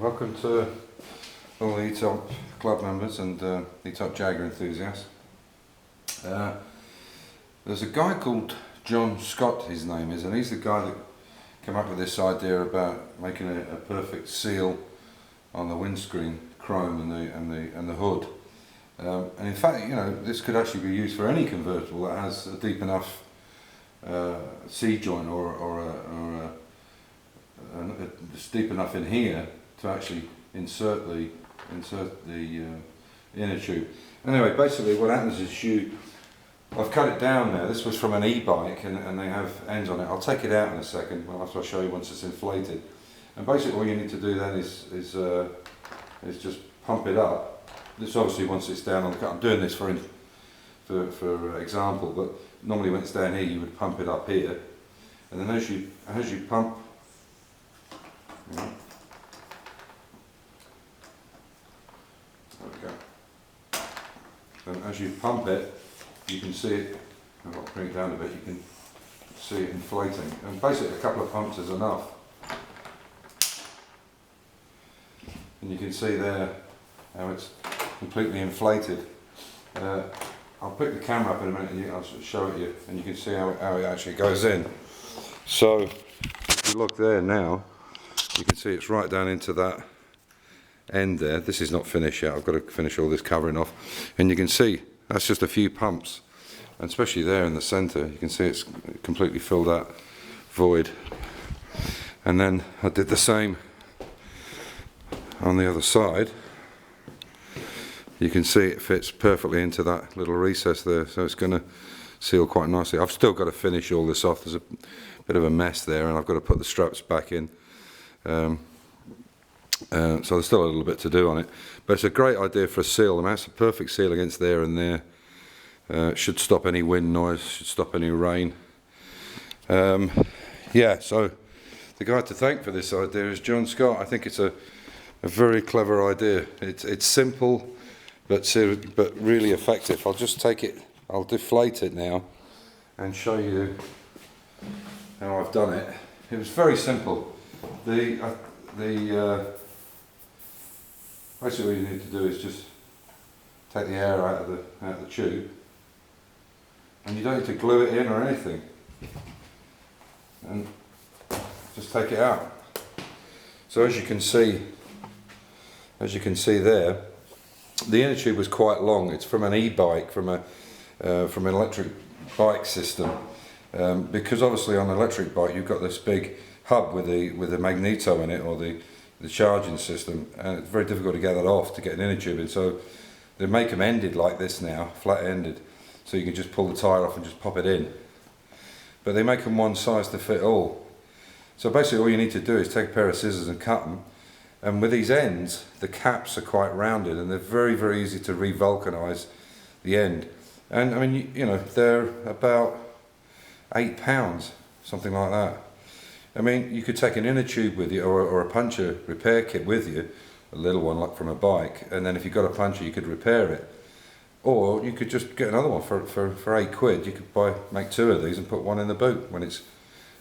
Welcome to all the E-Type club members and E-Type Jaguar enthusiasts. There's a guy called John Scott, his name is, and he's the guy that came up with this idea about making a perfect seal on the windscreen chrome and the hood. And in fact, you know, this could actually be used for any convertible that has a deep enough C-joint or it's deep enough in here to actually insert the inner tube. Anyway, basically what happens is I've cut it down there. This was from an e-bike and they have ends on it. I'll take it out in a second. I'll show you once it's inflated. And basically all you need to do then is just pump it up. This obviously once it's down on the cut. I'm doing this for example, but normally when it's down here you would pump it up here, and then as you pump, you know, there we go. And as you pump it, you can see it. I'll bring it down a bit. You can see it inflating, and basically a couple of pumps is enough. And you can see there how it's completely inflated. I'll pick the camera up in a minute and I'll show it you, and you can see how it actually goes in. So if you look there now, you can see it's right down into that end there. This is not finished yet. I've got to finish all this covering off, and you can see that's just a few pumps, and especially there in the center you can see it's completely filled that void. And then I did the same on the other side. You can see it fits perfectly into that little recess there, so it's going to seal quite nicely. I've still got to finish all this off. There's a bit of a mess there, and I've got to put the straps back in. So there's still a little bit to do on it, but it's a great idea for a seal. I mean, it's a perfect seal against there and there. It should stop any wind noise, should stop any rain. Yeah, so the guy to thank for this idea is John Scott. I think it's a very clever idea. It's simple, but really effective. I'll just take it, I'll deflate it now and show you how I've done it. It was very simple. Basically what you need to do is just take the air out of the tube, and you don't need to glue it in or anything, and just take it out. So as you can see there, the inner tube was quite long. It's from an e-bike, from an electric bike system, because obviously on an electric bike you've got this big hub with a magneto in it, or the charging system, and it's very difficult to get that off to get an inner tube in. So they make them ended like this now, flat ended, so you can just pull the tyre off and just pop it in. But they make them one size to fit all. So basically all you need to do is take a pair of scissors and cut them. And with these ends, the caps are quite rounded, and they're very, very easy to re-vulcanise the end. And I mean, you know, they're about £8, something like that. I mean, you could take an inner tube with you, or a puncture repair kit with you, a little one like from a bike, and then if you've got a puncture you could repair it. Or you could just get another one for £8. You could make two of these and put one in the boot when it's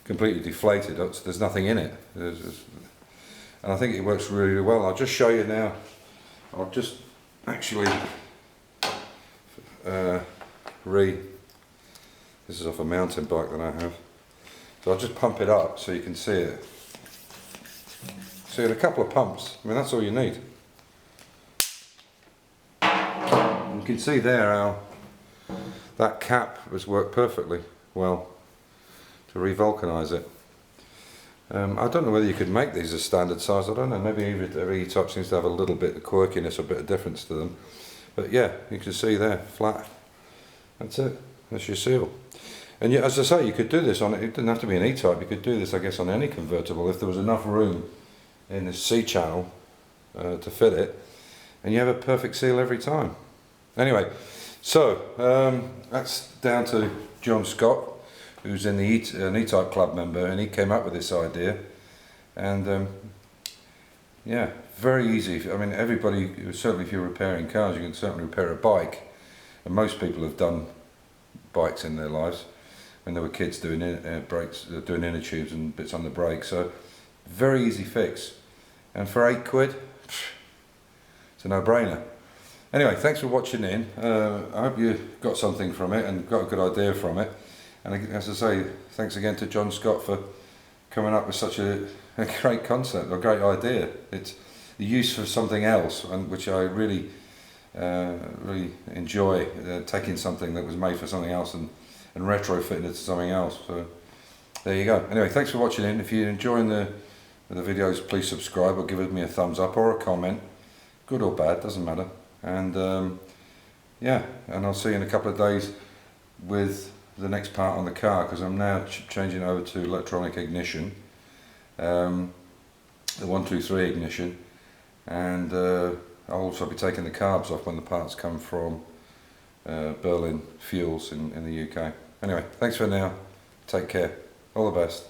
completely deflated. There's nothing in it. And I think it works really well. I'll just show you now. I'll just actually this is off a mountain bike that I have. So I'll just pump it up so you can see it. See, a couple of pumps, I mean that's all you need. And you can see there how that cap has worked perfectly well to re-vulcanise it. I don't know whether you could make these as standard size, I don't know, maybe every E-Type seems to have a little bit of quirkiness, a bit of difference to them. But yeah, you can see there, flat. That's it, that's your seal. And yet, as I say, you could do this on, it didn't have to be an E-Type, you could do this I guess on any convertible if there was enough room in this C-channel to fit it, and you have a perfect seal every time. Anyway, so that's down to John Scott, who's in an E-Type club member, and he came up with this idea. And yeah, very easy. I mean, everybody, certainly if you're repairing cars, you can certainly repair a bike, and most people have done bikes in their lives when they were kids, doing brakes, doing inner tubes and bits on the brake. So very easy fix. and for £8, it's a no-brainer. Anyway, thanks for watching in. I hope you got something from it and got a good idea from it. And as I say, thanks again to John Scott for coming up with such a great concept, a great idea. It's the use for something else, and which I really enjoy, taking something that was made for something else and retrofitting it to something else. So there you go. Anyway, thanks for watching in. If you're enjoying the videos, please subscribe or give me a thumbs up or a comment, good or bad, doesn't matter. And yeah, and I'll see you in a couple of days with the next part on the car, because I'm now changing over to electronic ignition, the 123 ignition, and I'll also be taking the carbs off when the parts come from Berlin Fuels in the UK. Anyway, thanks for now, take care, all the best.